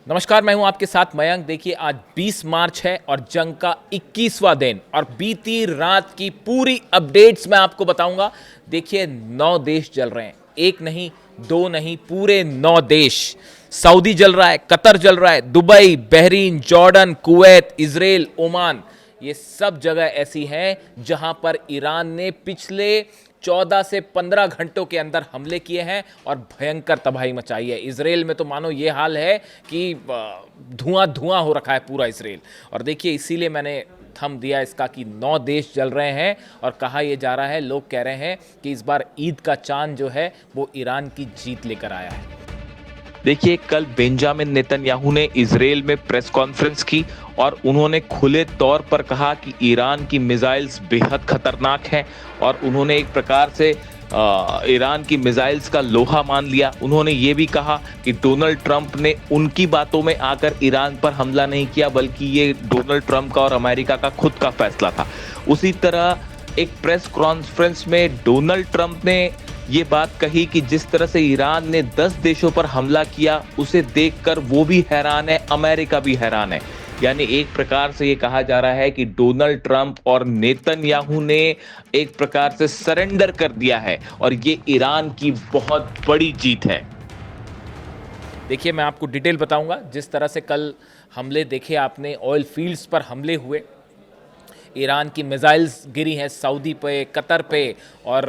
नमस्कार, मैं हूं आपके साथ मयंक। देखिए, आज 20 मार्च है और जंग का 21वां दिन और बीती रात की पूरी अपडेट्स मैं आपको बताऊंगा। देखिए, 9 देश जल रहे हैं, एक नहीं, दो नहीं, पूरे 9 देश। सऊदी जल रहा है, कतर जल रहा है, Dubai, Bahrain, Jordan, Kuwait, Israel, Oman, ये सब जगह ऐसी हैं जहां पर ईरान ने पिछले 14 से 15 घंटों के अंदर हमले किए हैं और भयंकर तबाही मचाई है। इजराइल में तो मानो ये हाल है कि धुआं धुआं हो रखा है पूरा इजराइल। और देखिए, इसीलिए मैंने थंब दिया इसका कि 9 देश जल रहे हैं और कहा यह जा रहा है, लोग कह रहे हैं कि इस बार ईद का चांद जो है वो ईरान की जीत लेकर आया है। देखिए, कल बेंजामिन नेतन्याहू ने इजराइल में प्रेस कॉन्फ्रेंस की और उन्होंने खुले तौर पर कहा कि ईरान की मिसाइल्स बेहद खतरनाक हैं और उन्होंने एक प्रकार से ईरान की मिसाइल्स का लोहा मान लिया। उन्होंने ये भी कहा कि डोनाल्ड ट्रंप ने उनकी बातों में आकर ईरान पर हमला नहीं किया, बल्कि ये डोनाल्ड ट्रंप का और अमेरिका का खुद का फैसला था। उसी तरह एक प्रेस कॉन्फ्रेंस में डोनाल्ड ट्रंप ने ये बात कही कि जिस तरह से ईरान ने 10 देशों पर हमला किया, उसे देखकर वो भी हैरान है, अमेरिका भी हैरान है। यानी एक प्रकार से ये कहा जा रहा है कि डोनाल्ड ट्रंप और नेतन्याहू ने एक प्रकार से सरेंडर कर दिया है और ये ईरान की बहुत बड़ी जीत है। देखिए, मैं आपको डिटेल बताऊंगा। जिस तरह से कल हमले देखे आपने, ऑयल फील्ड्स पर हमले हुए, ईरान की मिसाइल्स गिरी हैं सऊदी पे, कतर पे और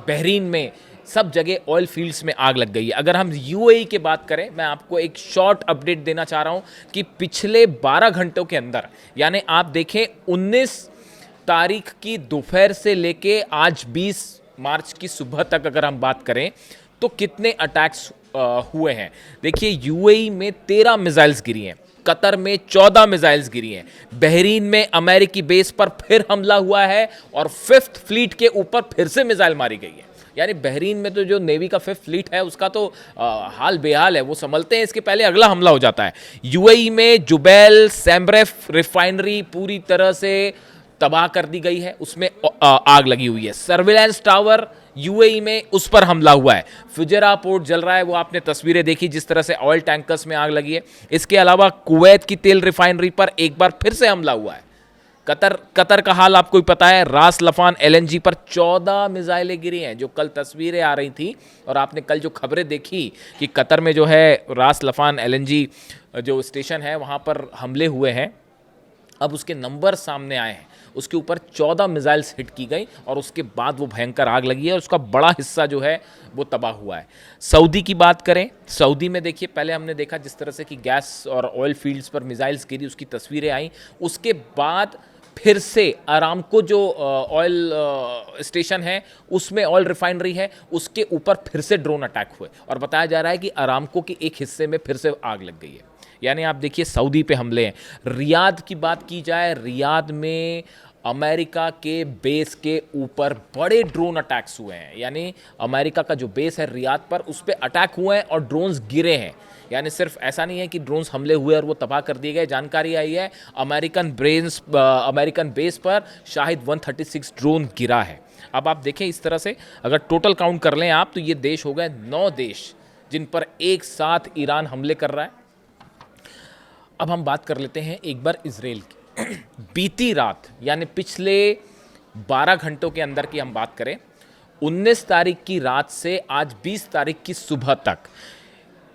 बहरीन में, सब जगह ऑयल फील्ड्स में आग लग गई है। अगर हम यूएई की बात करें, मैं आपको एक शॉर्ट अपडेट देना चाह रहा हूं कि पिछले 12 घंटों के अंदर, यानी आप देखें 19 तारीख की दोपहर से लेके आज 20 मार्च की सुबह तक अगर हम बात करें तो कितने अटैक्स हुए हैं। देखिए, यूएई में 13 मिसाइल्स गिरी हैं, कतर में 14 मिसाइल्स गिरी हैं, बहरीन में अमेरिकी बेस पर फिर हमला हुआ है और 5th फ्लीट के ऊपर फिर से मिसाइल मारी गई है। यानी बहरीन में तो जो नेवी का 5th फ्लीट है उसका तो हाल बेहाल है, वो संभलते हैं इसके पहले अगला हमला हो जाता है। यूएई में जुबैल सैमरेफ रिफाइनरी पूरी तरह से तबाह कर दी गई है, उसमें आग लगी हुई है। सर्विलांस टावर यूएई में, उस पर हमला हुआ है। फुजेरा पोर्ट जल रहा है, वो आपने तस्वीरें देखी जिस तरह से ऑयल टैंकर्स में आग लगी है। इसके अलावा कुवैत की तेल रिफाइनरी पर एक बार फिर से हमला हुआ है। कतर का हाल आपको पता है, रास लफान एलएनजी पर 14 मिसाइलें गिरी हैं। जो कल तस्वीरें आ रही थी और आपने कल जो खबरें देखी कि कतर में जो है रास लफान एलएनजी जो स्टेशन है वहां पर हमले हुए हैं, अब उसके नंबर सामने आए हैं। उसके ऊपर 14 मिसाइल्स हिट की गई और उसके बाद वो भयंकर आग लगी है और उसका बड़ा हिस्सा जो है वो तबाह हुआ है। सऊदी की बात करें, सऊदी में देखिए, पहले हमने देखा जिस तरह से कि गैस और ऑयल फील्ड्स पर मिसाइल्स गिरी, उसकी तस्वीरें आई। उसके बाद फिर से अरामको जो ऑयल स्टेशन है, उसमें ऑयल रिफाइनरी है, उसके ऊपर फिर से ड्रोन अटैक हुए और बताया जा रहा है कि अरामको के एक हिस्से में फिर से आग लग गई है। यानी आप देखिए, सऊदी पे हमले हैं। रियाद की बात की जाए, रियाद में अमेरिका के बेस के ऊपर बड़े ड्रोन अटैक्स हुए हैं। यानी अमेरिका का जो बेस है रियाद पर, उस पर अटैक हुए हैं और ड्रोन्स गिरे हैं। यानी सिर्फ ऐसा नहीं है कि ड्रोन्स हमले हुए और वो तबाह कर दिए गए। जानकारी आई है अमेरिकन बेस पर शायद 136 ड्रोन गिरा है। अब आप देखें, इस तरह से अगर टोटल काउंट कर लें आप, तो ये देश हो गए 9 देश जिन पर एक साथ ईरान हमले कर रहा है। अब हम बात कर लेते हैं एक बार इजराइल की। बीती रात, यानी पिछले 12 घंटों के अंदर की हम बात करें, 19 तारीख की रात से आज 20 तारीख की सुबह तक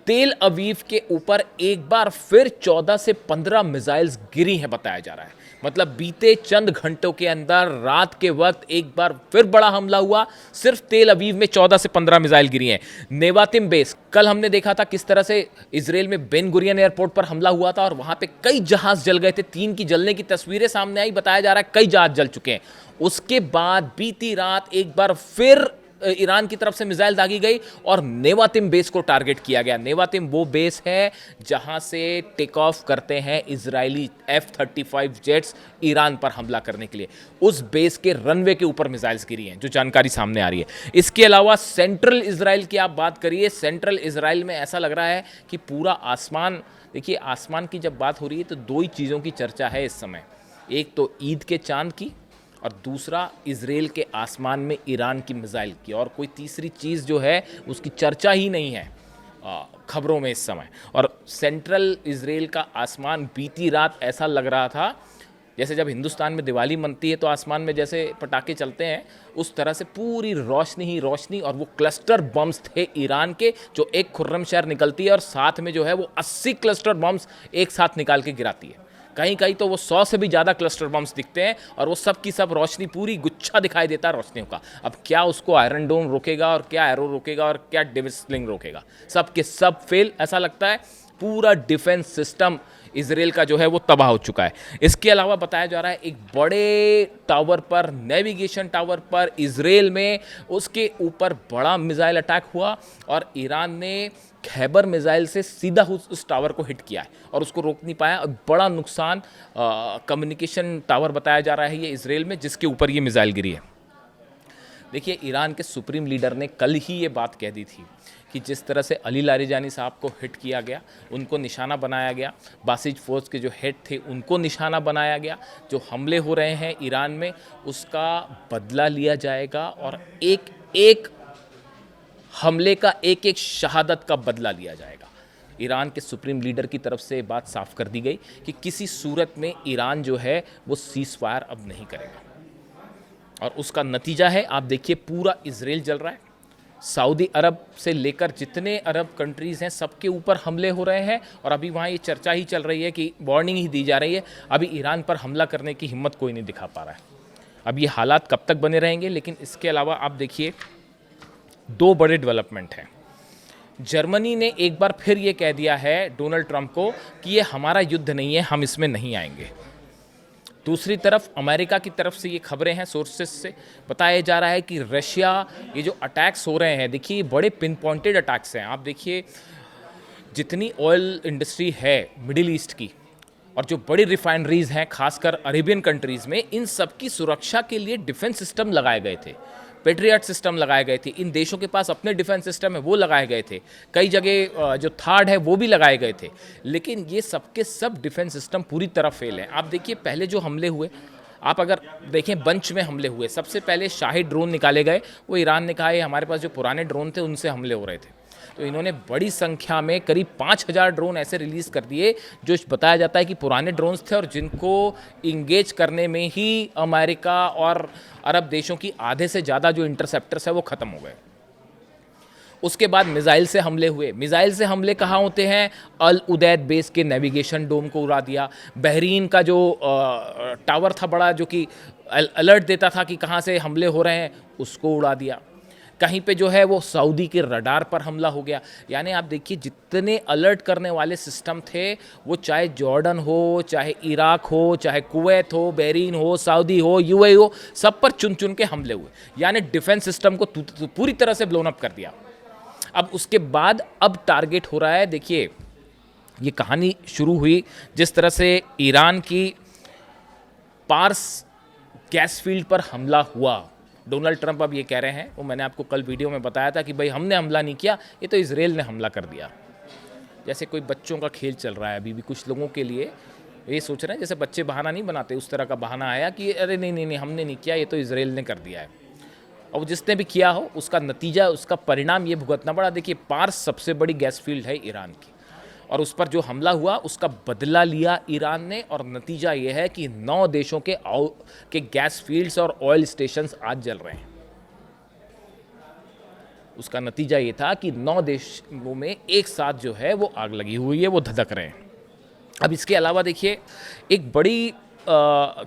तेल अवीव के ऊपर एक बार फिर 14 से 15 मिसाइल्स गिरी हैं, बताया जा रहा है। मतलब बीते चंद घंटों के अंदर रात के वक्त एक बार फिर बड़ा हमला हुआ। सिर्फ तेल अवीव में 14 से 15 मिसाइल गिरी हैं। नेवातिम बेस, कल हमने देखा था किस तरह से इजराइल में बेन गुरियन एयरपोर्ट पर हमला हुआ था और वहां पे कई जहाज जल गए थे। 3 की जलने की तस्वीरें सामने आई, बताया जा रहा है कई जहाज जल चुके हैं। उसके बाद बीती रात एक बार फिर ईरान की तरफ से मिसाइल दागी गई और नेवातिम बेस को टारगेट किया गया। नेवातिम वो बेस है जहां से टेक ऑफ करते हैं इजरायली F-35 जेट्स ईरान पर हमला करने के लिए। उस बेस के रनवे के ऊपर मिसाइल्स गिरी हैं, जो जानकारी सामने आ रही है। इसके अलावा सेंट्रल इजराइल की आप बात करिए, सेंट्रल इजराइल में ऐसा लग रहा है कि पूरा आसमान, देखिए आसमान की जब बात हो रही है तो 2 ही चीज़ों की चर्चा है इस समय। एक तो ईद के चांद की और दूसरा इजराइल के आसमान में ईरान की मिसाइल की, और कोई तीसरी चीज़ जो है उसकी चर्चा ही नहीं है खबरों में इस समय। और सेंट्रल इजराइल का आसमान बीती रात ऐसा लग रहा था जैसे जब हिंदुस्तान में दिवाली मनती है तो आसमान में जैसे पटाखे चलते हैं, उस तरह से पूरी रोशनी ही रोशनी। और वो क्लस्टर बम्स थे ईरान के, जो एक खुर्रम शहर निकलती है और साथ में जो है वो 80 क्लस्टर बम्स एक साथ निकाल के गिराती है। कहीं कहीं तो वो 100 से भी ज़्यादा क्लस्टर बम्स दिखते हैं और वो सब की सब रोशनी, पूरी गुच्छा दिखाई देता है रोशनियों का। अब क्या उसको आयरन डोम रोकेगा और क्या एरो रोकेगा और क्या डेविसलिंग रोकेगा? सब के सब फेल। ऐसा लगता है पूरा डिफेंस सिस्टम इजराइल का जो है वो तबाह हो चुका है। इसके अलावा बताया जा रहा है एक बड़े टावर पर, नेविगेशन टावर पर इजराइल में, उसके ऊपर बड़ा मिसाइल अटैक हुआ और ईरान ने खैबर मिसाइल से सीधा उस टावर को हिट किया है और उसको रोक नहीं पाया। और बड़ा नुकसान कम्युनिकेशन टावर बताया जा रहा है ये इजराइल में, जिसके ऊपर ये मिसाइल गिरी है। देखिए, ईरान के सुप्रीम लीडर ने कल ही ये बात कह दी थी कि जिस तरह से अली लारिजानी साहब को हिट किया गया, उनको निशाना बनाया गया, बासिज फोर्स के जो हेड थे उनको निशाना बनाया गया, जो हमले हो रहे हैं ईरान में उसका बदला लिया जाएगा और एक एक हमले का, एक एक शहादत का बदला लिया जाएगा। ईरान के सुप्रीम लीडर की तरफ से बात साफ कर दी गई कि किसी सूरत में ईरान जो है वो सीज़ फायर अब नहीं करेगा और उसका नतीजा है, आप देखिए, पूरा इजराइल जल रहा है। सऊदी अरब से लेकर जितने अरब कंट्रीज़ हैं सबके ऊपर हमले हो रहे हैं और अभी वहाँ ये चर्चा ही चल रही है कि वार्निंग ही दी जा रही है, अभी ईरान पर हमला करने की हिम्मत कोई नहीं दिखा पा रहा है। अब ये हालात कब तक बने रहेंगे? लेकिन इसके अलावा आप देखिए, दो बड़े डेवलपमेंट हैं। जर्मनी ने एक बार फिर ये कह दिया है डोनाल्ड ट्रंप को कि ये हमारा युद्ध नहीं है, हम इसमें नहीं आएंगे। दूसरी तरफ अमेरिका की तरफ से ये खबरें हैं, सोर्सेस से बताया जा रहा है कि रशिया, ये जो अटैक्स हो रहे हैं, देखिए बड़े पिन पॉइंटेड अटैक्स हैं। आप देखिए, जितनी ऑयल इंडस्ट्री है मिडिल ईस्ट की और जो बड़ी रिफाइनरीज हैं खासकर अरेबियन कंट्रीज़ में, इन सब की सुरक्षा के लिए डिफेंस सिस्टम लगाए गए थे, पेट्रियट सिस्टम लगाए गए थे। इन देशों के पास अपने डिफेंस सिस्टम है, वो लगाए गए थे। कई जगह जो थार्ड है वो भी लगाए गए थे, लेकिन ये सब के सब डिफेंस सिस्टम पूरी तरह फेल हैं। आप देखिए, पहले जो हमले हुए, आप अगर देखें बंच में हमले हुए, सबसे पहले शाही ड्रोन निकाले गए। वो ईरान ने कहा है हमारे पास जो पुराने ड्रोन थे उनसे हमले हो रहे थे, तो इन्होंने बड़ी संख्या में करीब 5000 ड्रोन ऐसे रिलीज़ कर दिए जो बताया जाता है कि पुराने ड्रोन्स थे और जिनको इंगेज करने में ही अमेरिका और अरब देशों की आधे से ज़्यादा जो इंटरसेप्टर्स है वो ख़त्म हो गए। उसके बाद मिसाइल से हमले हुए। मिसाइल से हमले कहाँ होते हैं? अल उदैद बेस के नेविगेशन डोम को उड़ा दिया। बहरीन का जो टावर था बड़ा, जो कि अलर्ट देता था कि कहाँ से हमले हो रहे हैं, उसको उड़ा दिया। कहीं पे जो है वो सऊदी के रडार पर हमला हो गया। यानी आप देखिए, जितने अलर्ट करने वाले सिस्टम थे, वो चाहे जॉर्डन हो, चाहे इराक हो, चाहे कुवैत हो, बहरीन हो, सऊदी हो, यूएई हो, सब पर चुन चुन के हमले हुए। यानी डिफेंस सिस्टम को पूरी तरह से ब्लोन अप कर दिया। अब उसके बाद अब टारगेट हो रहा है, देखिए ये कहानी शुरू हुई जिस तरह से ईरान की पार्स गैस फील्ड पर हमला हुआ। डोनाल्ड ट्रंप अब ये कह रहे हैं, वो मैंने आपको कल वीडियो में बताया था कि भाई हमने हमला नहीं किया, ये तो इजराइल ने हमला कर दिया। जैसे कोई बच्चों का खेल चल रहा है अभी भी कुछ लोगों के लिए, ये सोच रहे हैं जैसे बच्चे बहाना नहीं बनाते, उस तरह का बहाना आया कि अरे नहीं नहीं नहीं हमने नहीं किया, ये तो इजराइल ने कर दिया है। और जिसने भी किया हो उसका नतीजा, उसका परिणाम ये भुगतना पड़ा। देखिए, पार्स सबसे बड़ी गैस फील्ड है ईरान की और उस पर जो हमला हुआ उसका बदला लिया ईरान ने, और नतीजा ये है कि 9 देशों के गैस फील्ड्स और ऑयल स्टेशंस आज जल रहे हैं। उसका नतीजा ये था कि 9 देशों में एक साथ जो है वो आग लगी हुई है, वो धधक रहे हैं। अब इसके अलावा देखिए, एक बड़ी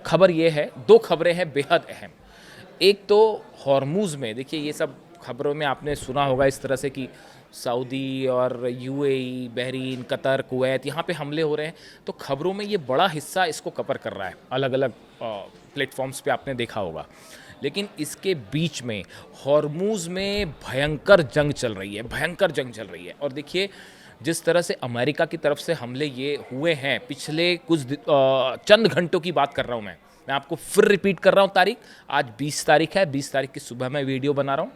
खबर ये है, 2 खबरें हैं बेहद अहम। एक तो हॉर्मूज़ में, देखिए ये सब खबरों में आपने सुना होगा इस तरह से कि सऊदी और यूएई, बहरीन, कतर, कुवैत, यहाँ पे हमले हो रहे हैं। तो खबरों में ये बड़ा हिस्सा इसको कवर कर रहा है, अलग अलग प्लेटफॉर्म्स पे आपने देखा होगा। लेकिन इसके बीच में हॉर्मूज़ में भयंकर जंग चल रही है, भयंकर जंग चल रही है। और देखिए, जिस तरह से अमेरिका की तरफ से हमले ये हुए हैं पिछले कुछ चंद घंटों की बात कर रहा हूँ मैं आपको फिर रिपीट कर रहा हूँ तारीख। आज 20 तारीख है, 20 तारीख की सुबह मैं वीडियो बना रहा हूँ।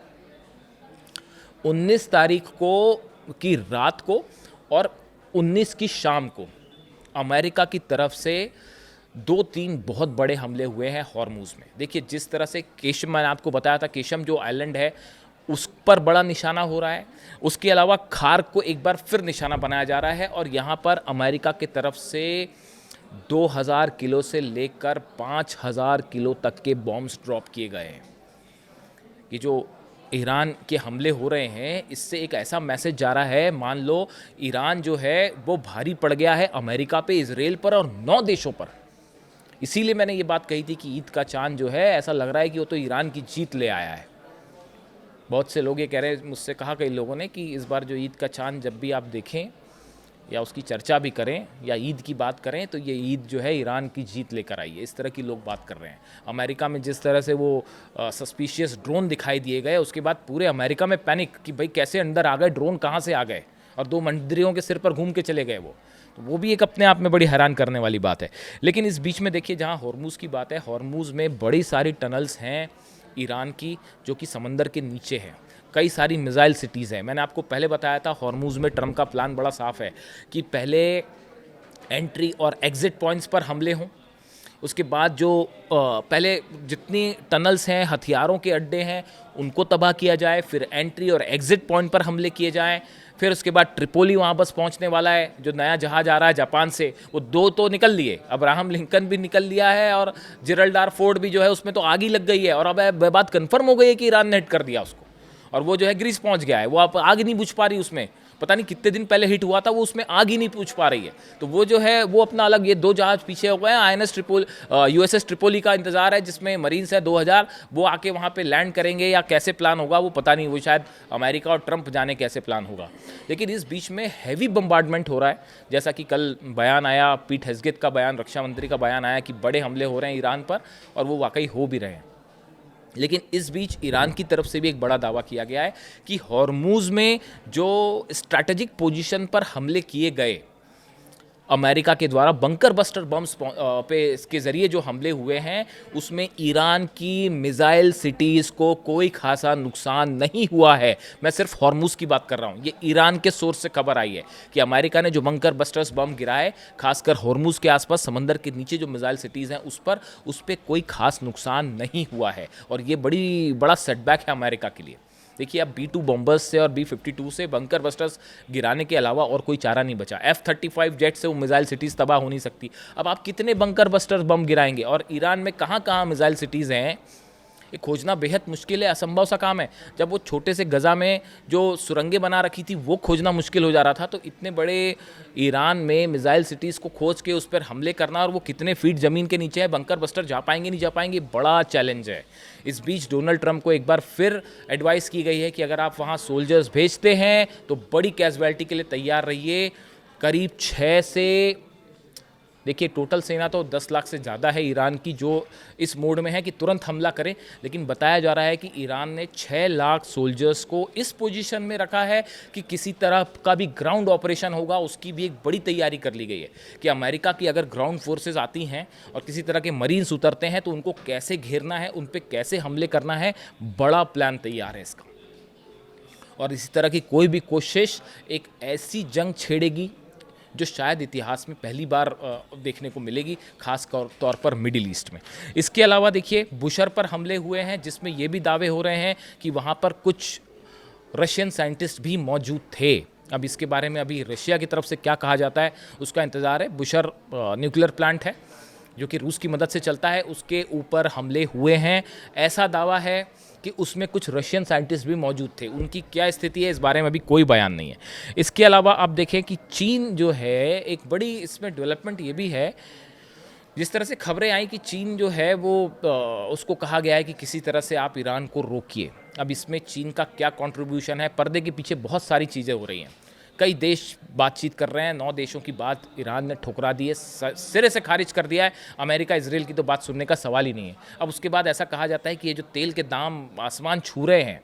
19 तारीख को की रात को और 19 की शाम को अमेरिका की तरफ से 2-3 बहुत बड़े हमले हुए हैं हॉर्मूज़ में। देखिए, जिस तरह से केशम, मैंने आपको बताया था, केशम जो आइलैंड है पर बड़ा निशाना हो रहा है। उसके अलावा खार्क को एक बार फिर निशाना बनाया जा रहा है और यहाँ पर अमेरिका की तरफ से 2000 किलो से लेकर 5000 किलो तक के बॉम्ब्स ड्रॉप किए गए हैं। कि जो ईरान के हमले हो रहे हैं, इससे एक ऐसा मैसेज जा रहा है, मान लो ईरान जो है वो भारी पड़ गया है अमेरिका पे, इजराइल पर और 9 देशों पर। इसीलिए मैंने ये बात कही थी कि ईद का चांद जो है ऐसा लग रहा है कि वो तो ईरान की जीत ले आया है। बहुत से लोग ये कह रहे हैं, मुझसे कहा कई लोगों ने कि इस बार जो ईद का चांद जब भी आप देखें या उसकी चर्चा भी करें या ईद की बात करें तो ये ईद जो है ईरान की जीत लेकर आई है। इस तरह की लोग बात कर रहे हैं। अमेरिका में जिस तरह से वो सस्पिशियस ड्रोन दिखाई दिए गए, उसके बाद पूरे अमेरिका में पैनिक कि भाई कैसे अंदर आ गए, ड्रोन कहाँ से आ गए, और 2 मंत्रियों के सिर पर घूम के चले गए वो भी एक अपने आप में बड़ी हैरान करने वाली बात है। लेकिन इस बीच में देखिए, जहाँ हॉर्मुज़ की बात है, हॉर्मुज़ में बड़ी सारी टनल्स हैं ईरान की जो कि समंदर के नीचे है। कई सारी मिसाइल सिटीज़ हैं। मैंने आपको पहले बताया था हॉर्मुज़ में ट्रम्प का प्लान बड़ा साफ है कि पहले एंट्री और एग्ज़िट पॉइंट्स पर हमले हों, उसके बाद जो पहले जितनी टनल्स हैं, हथियारों के अड्डे हैं, उनको तबाह किया जाए, फिर एंट्री और एग्ज़िट पॉइंट पर हमले किए जाएं, फिर उसके बाद ट्रिपोली वहाँ बस पहुँचने वाला है। जो नया जहाज़ आ रहा है जापान से, वो 2 तो निकल लिए, अब्राहम लिंकन भी निकल लिया है और जिब्राल्टर फोर्ट भी जो है उसमें तो आग ही लग गई है, और अब बात कन्फर्म हो गई है कि ईरान ने हिट कर दिया उसको, और वो जो है ग्रीस पहुंच गया है। वो आप आग नहीं बुझ पा रही उसमें, पता नहीं कितने दिन पहले हिट हुआ था, वो उसमें आग ही नहीं बुझ पा रही है। तो वो जो है वो अपना अलग, ये 2 जहाज पीछे हो गए हैं। USS ट्रिपोली का इंतजार है जिसमें मरीन्स है 2000, वो आके वहाँ पे लैंड करेंगे या कैसे प्लान होगा वो पता नहीं, वो शायद अमेरिका और ट्रंप जाने कैसे प्लान होगा। लेकिन इस बीच में हैवी बम्बार्डमेंट हो रहा है, जैसा कि कल बयान आया, पीट हेग्सेथ का बयान, रक्षा मंत्री का बयान आया कि बड़े हमले हो रहे हैं ईरान पर, और वो वाकई हो भी रहे हैं। लेकिन इस बीच ईरान की तरफ से भी एक बड़ा दावा किया गया है कि हॉर्मुज़ में जो स्ट्रैटेजिक पोजीशन पर हमले किए गए अमेरिका के द्वारा, बंकर बस्टर बम्स पे इसके ज़रिए जो हमले हुए हैं, उसमें ईरान की मिसाइल सिटीज़ को कोई खासा नुकसान नहीं हुआ है। मैं सिर्फ हॉर्मुज़ की बात कर रहा हूँ। ये ईरान के सोर्स से खबर आई है कि अमेरिका ने जो बंकर बस्टर्स बम गिराए, खासकर हॉर्मुज़ के आसपास समंदर के नीचे जो मिसाइल सिटीज़ हैं उस पर कोई खास नुकसान नहीं हुआ है, और ये बड़ा सेटबैक है अमेरिका के लिए। देखिए, अब B-2 बॉम्बर्स से और B-52 से बंकर बस्टर्स गिराने के अलावा और कोई चारा नहीं बचा। F-35 जेट से वो मिसाइल सिटीज़ तबाह हो नहीं सकती। अब आप कितने बंकर बस्टर्स बम गिराएंगे, और ईरान में कहाँ कहाँ मिसाइल सिटीज़ हैं, ये खोजना बेहद मुश्किल है, असंभव सा काम है। जब वो छोटे से गज़ा में जो सुरंगें बना रखी थी वो खोजना मुश्किल हो जा रहा था, तो इतने बड़े ईरान में मिसाइल सिटीज़ को खोज के उस पर हमले करना, और वो कितने फीट ज़मीन के नीचे है, बंकर बस्टर जा पाएंगे नहीं जा पाएंगे, बड़ा चैलेंज है। इस बीच डोनाल्ड ट्रंप को एक बार फिर एडवाइस की गई है कि अगर आप वहाँ सोल्जर्स भेजते हैं तो बड़ी कैजुअलिटी के लिए तैयार रहिए। करीब 6 से, देखिए टोटल सेना तो 10 लाख से ज़्यादा है ईरान की, जो इस मोड में है कि तुरंत हमला करें, लेकिन बताया जा रहा है कि ईरान ने 6 लाख सोल्जर्स को इस पोजीशन में रखा है कि किसी तरह का भी ग्राउंड ऑपरेशन होगा उसकी भी एक बड़ी तैयारी कर ली गई है कि अमेरिका की अगर ग्राउंड फोर्सेस आती हैं और किसी तरह के मरीन्स उतरते हैं तो उनको कैसे घेरना है, उन पर कैसे हमले करना है, बड़ा प्लान तैयार है इसका। और इसी तरह की कोई भी कोशिश एक ऐसी जंग छेड़ेगी जो शायद इतिहास में पहली बार देखने को मिलेगी, खास तौर पर मिडिल ईस्ट में। इसके अलावा देखिए, बुशर पर हमले हुए हैं जिसमें ये भी दावे हो रहे हैं कि वहाँ पर कुछ रशियन साइंटिस्ट भी मौजूद थे। अब इसके बारे में अभी रशिया की तरफ से क्या कहा जाता है उसका इंतज़ार है। बुशर न्यूक्लियर प्लांट है जो कि रूस की मदद से चलता है, उसके ऊपर हमले हुए हैं। ऐसा दावा है कि उसमें कुछ रशियन साइंटिस्ट भी मौजूद थे। उनकी क्या स्थिति है इस बारे में अभी कोई बयान नहीं है। इसके अलावा आप देखें कि चीन जो है, एक बड़ी इसमें डेवलपमेंट ये भी है, जिस तरह से खबरें आई कि चीन जो है वो उसको कहा गया है कि किसी तरह से आप ईरान को रोकिए। अब इसमें चीन का क्या कंट्रीब्यूशन है, पर्दे के पीछे बहुत सारी चीज़ें हो रही हैं। कई देश बातचीत कर रहे हैं, 9 देशों की बात ईरान ने ठुकरा दी है, सिरे से खारिज कर दिया है। अमेरिका इजराइल की तो बात सुनने का सवाल ही नहीं है। अब उसके बाद ऐसा कहा जाता है कि ये जो तेल के दाम आसमान छू रहे हैं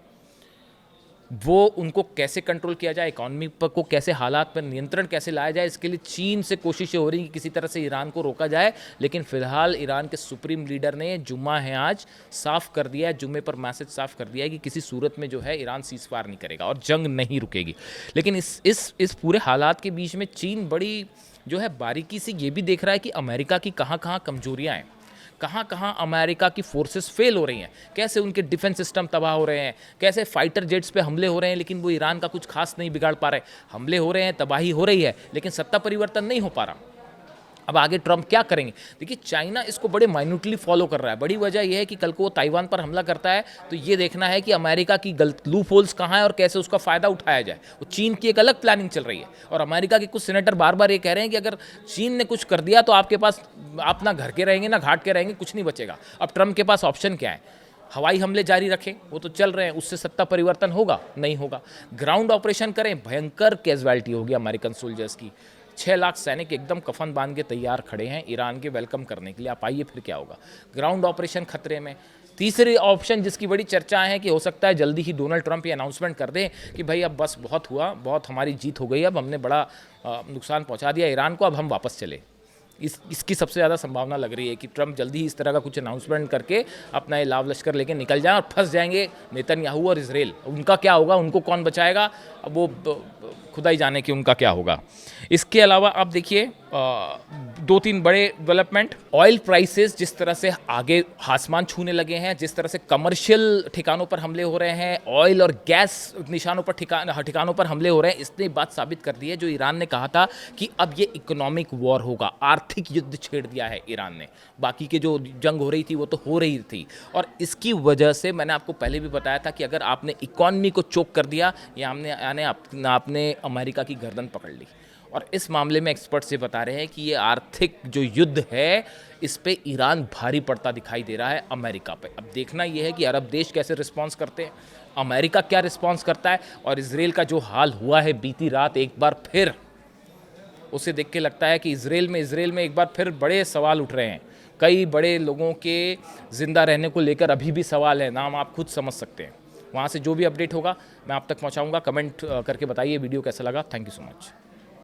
वो उनको कैसे कंट्रोल किया जाए, इकॉनमी पर को कैसे, हालात पर नियंत्रण कैसे लाया जाए, इसके लिए चीन से कोशिशें हो रही हैं कि किसी तरह से ईरान को रोका जाए। लेकिन फिलहाल ईरान के सुप्रीम लीडर ने, जुम्मा है आज, साफ कर दिया है, जुम्मे पर मैसेज साफ कर दिया है कि किसी सूरत में जो है ईरान सीज़फायर नहीं करेगा और जंग नहीं रुकेगी। लेकिन इस पूरे हालात के बीच में चीन बड़ी जो है बारीकी से ये भी देख रहा है कि अमेरिका की कहाँ कहाँ कमजोरियाँ हैं, कहाँ कहाँ अमेरिका की फोर्सेस फेल हो रही हैं, कैसे उनके डिफेंस सिस्टम तबाह हो रहे हैं, कैसे फाइटर जेट्स पे हमले हो रहे हैं लेकिन वो ईरान का कुछ खास नहीं बिगाड़ पा रहे। हमले हो रहे हैं, तबाही हो रही है, लेकिन सत्ता परिवर्तन नहीं हो पा रहा। अब आगे ट्रंप क्या करेंगे? देखिए, चाइना इसको बड़े माइन्यूटली फॉलो कर रहा है। बड़ी वजह यह है कि कल को वो ताइवान पर हमला करता है तो ये देखना है कि अमेरिका की गलत लूप होल्स कहाँ है और कैसे उसका फ़ायदा उठाया जाए। वो चीन की एक अलग प्लानिंग चल रही है और अमेरिका के कुछ सीनेटर बार बार ये कह रहे हैं कि अगर चीन ने कुछ कर दिया तो आपके पास, आप ना घर के रहेंगे ना घाट के रहेंगे, कुछ नहीं बचेगा। अब ट्रंप के पास ऑप्शन क्या है? हवाई हमले जारी रखें, वो तो चल रहे हैं, उससे सत्ता परिवर्तन होगा? नहीं होगा। ग्राउंड ऑपरेशन करें, भयंकर कैजुअलिटी होगी अमेरिकन सोल्जर्स की। 6 लाख सैनिक एकदम कफन बांध के तैयार खड़े हैं ईरान के वेलकम करने के लिए। आप आइए, फिर क्या होगा? ग्राउंड ऑपरेशन खतरे में। तीसरी ऑप्शन जिसकी बड़ी चर्चा है कि हो सकता है जल्दी ही डोनाल्ड ट्रंप ये अनाउंसमेंट कर दें कि भाई अब बस बहुत हुआ, बहुत हमारी जीत हो गई, अब हमने बड़ा नुकसान पहुंचा दिया ईरान को, अब हम वापस चले। इसकी सबसे ज़्यादा संभावना लग रही है कि ट्रंप जल्दी ही इस तरह का कुछ अनाउंसमेंट करके अपना ये लाव लश्कर लेके निकल जाएं और फंस जाएंगे नेतन्याहू और इजराइल। उनका क्या होगा, उनको कौन बचाएगा, अब वो खुदा ही जाने कि उनका क्या होगा। इसके अलावा आप देखिए 2-3 बड़े डेवलपमेंट। ऑयल प्राइसेस जिस तरह से आगे आसमान छूने लगे हैं, जिस तरह से कमर्शियल ठिकानों पर हमले हो रहे हैं, ऑयल और गैस निशानों पर ठिकानों पर हमले हो रहे हैं, इसने बात साबित कर दी है जो ईरान ने कहा था कि अब ये इकोनॉमिक वॉर होगा। आर्थिक युद्ध छेड़ दिया है ईरान ने। बाकी के जो जंग हो रही थी वो तो हो रही थी, और इसकी वजह से मैंने आपको पहले भी बताया था कि अगर आपने इकॉनमी को चोक कर दिया या आपने अमेरिका की गर्दन पकड़ ली। और इस मामले में एक्सपर्ट्स ये बता रहे हैं कि ये आर्थिक जो युद्ध है, इस पे ईरान भारी पड़ता दिखाई दे रहा है अमेरिका पे। अब देखना ये है कि अरब देश कैसे रिस्पॉन्स करते हैं, अमेरिका क्या रिस्पॉन्स करता है, और इजराइल का जो हाल हुआ है बीती रात, एक बार फिर उसे देख के लगता है कि इजराइल में एक बार फिर बड़े सवाल उठ रहे हैं। कई बड़े लोगों के ज़िंदा रहने को लेकर अभी भी सवाल है, नाम आप खुद समझ सकते हैं। वहाँ से जो भी अपडेट होगा मैं आप तक पहुँचाऊँगा। कमेंट करके बताइए वीडियो कैसा लगा। Thank you so much.